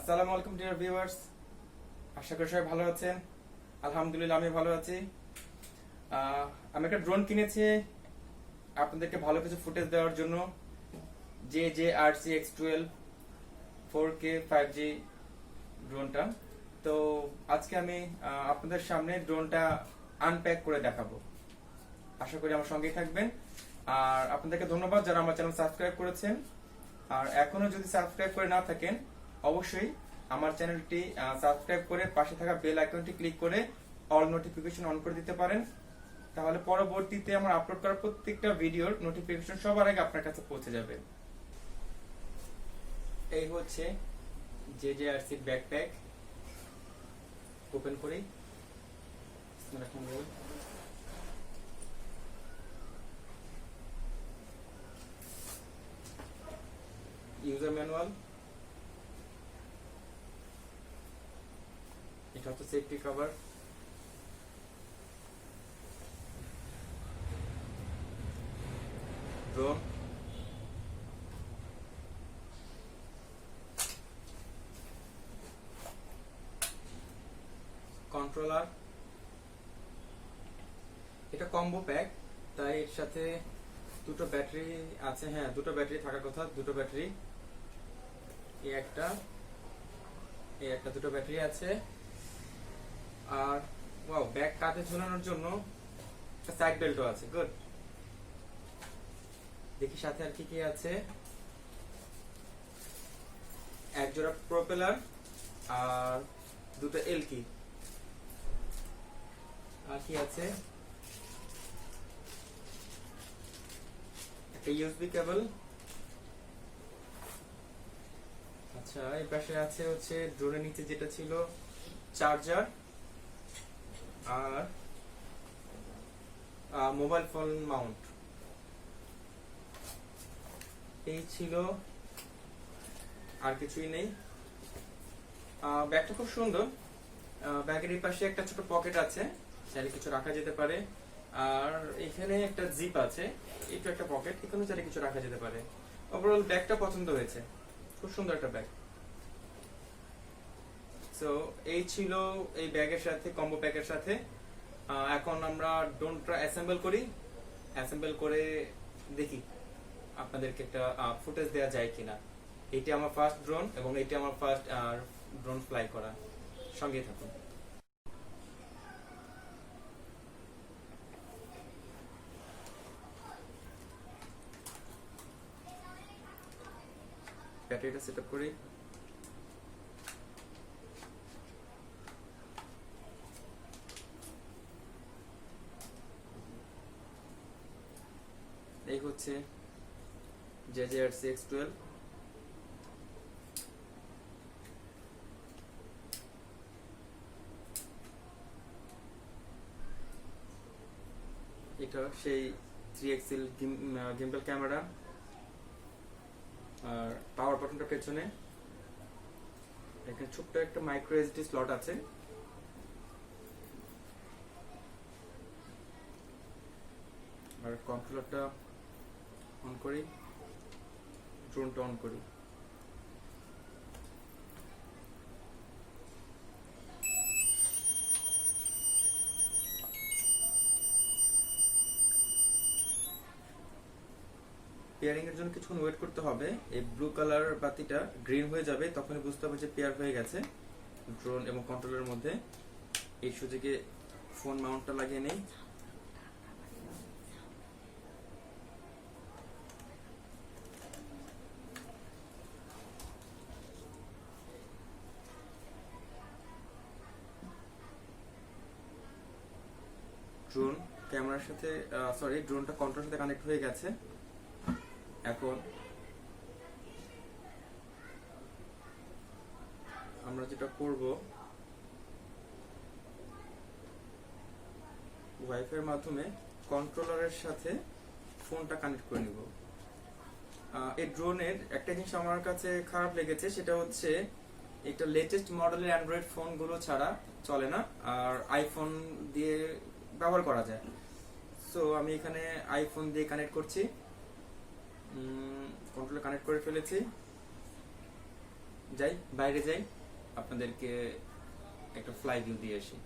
আসসালামু আলাইকুম dear viewers, আশা করি সবাই ভালো আছেন। আলহামদুলিল্লাহ আমি ভালো আছি। আমি একটা ড্রোন কিনেছি আপনাদেরকে ভালো কিছু ফুটেজ দেওয়ার জন্য। JJRC x12 4K 5G ড্রোনটা। তো আজকে আমি আপনাদের সামনে ড্রোনটা আনপ্যাক করে দেখাবো। আশা করি আমার সঙ্গেই থাকবেন। আর আপনাদেরকে ধন্যবাদ যারা আমার চ্যানেল সাবস্ক্রাইব করেছেন। আর এখনো যদি সাবস্ক্রাইব করে না থাকেন, অবশ্যই আমার চ্যানেলটি সাবস্ক্রাইব করে পাশে থাকা বেল আইকনটি ক্লিক করে অল নোটিফিকেশন অন করে দিতে পারেন। তাহলে পরবর্তীতে আমার আপলোড করা প্রত্যেকটা ভিডিওর নোটিফিকেশন সবার আগে আপনার কাছে পৌঁছে যাবে। এই হচ্ছে JJRC ব্যাকপ্যাক। ওপেন করি। ইউজার ম্যানুয়াল, এটা হচ্ছে সেফটি কভার, ড্রোন, কন্ট্রোলার। এটা কম্বো প্যাক, তাই এর সাথে দুটো ব্যাটারি আছে। হ্যাঁ, দুটো ব্যাটারি থাকার কথা, দুটো ব্যাটারি। এই একটা দুটো ব্যাটারি আছে। আর ওয়াও, ব্যাগ কাঁধে ঝোলানোর জন্য একটা সাইড বেল্টও আছে। গুড। দেখি সাথে আর কি কি আছে। এক জোড়া প্রপেলার আর দুটো এলকি। আর কি আছে, একটা ইউএসবি কেবল। আচ্ছা, এই পাশে আছে হচ্ছে ড্রোনের নিচে যেটা ছিল চার্জার আর মোবাইল ফোন মাউন্ট। এই ছিল, আর কিছুই নেই। ব্যাগটা খুব সুন্দর। ব্যাগের এই পাশে একটা ছোট পকেট আছে, চাইলে কিছু রাখা যেতে পারে। আর এখানে একটা জিপ আছে, এটা একটা পকেট, এখানে চাইলে কিছু রাখা যেতে পারে। ওভারঅল ব্যাগটা পছন্দ হয়েছে, খুব সুন্দর একটা ব্যাগ। সো এই ছিল এই ব্যাগের সাথে, কম্বো প্যাকের সাথে। এখন আমরা ড্রোনটা অ্যাসেম্বল করি। অ্যাসেম্বল করে দেখি আপনাদেরকে একটা ফুটেজ দেওয়া যায় কিনা। এইটা আমার ফার্স্ট ড্রোন এবং এইটা আমার ফার্স্ট ড্রোন ফ্লাই করা। সঙ্গে থাকুন। ব্যাটারিটা সেট আপ করি। এই হচ্ছে JJRC x12। এটা সেই 3XL গিম্বল ক্যামেরা। আর পাওয়ার বাটনটা পেছনে। এখানে ছোট্ট একটা মাইক্রো এসডি স্লট আছে। আর কন্ট্রোলারটা অন করি, ড্রোনটা অন করি। পেয়ারিং এর জন্য কিছুক্ষণ ওয়েট করতে হবে। এই ব্লু কালার বাতিটা গ্রিন হয়ে যাবে, তখনই বুঝতে হবে যে পেয়ার হয়ে গেছে ড্রোন এবং কন্ট্রোলারের মধ্যে। এই সুযোগে ফোন মাউন্টটা লাগিয়ে নেই। ড্রোন ক্যামেরার সাথে ড্রোনটা কন্ট্রোলের সাথে কানেক্ট হয়ে গেছে। এখন আমরা যেটা করব, ওয়াইফাই এর মাধ্যমে কন্ট্রোলারের সাথে ফোনটা কানেক্ট করে নিব। এই ড্রোনের একটা জিনিস আমার কাছে খারাপ লেগেছে, সেটা হচ্ছে এটা লেটেস্ট মডেলের অ্যান্ড্রয়েড ফোনগুলো ছাড়া চলে না, আর আইফোন দিয়ে ব্যবহার করা যায়। সো আমি এখানে আইফোন দিয়ে কানেক্ট করছি। কন্ট্রোলার কানেক্ট করে ফেলেছি। যাই, বাইরে যাই। আপনাদেরকে একটা ফ্লাই ভিউ দিয়ে আসি।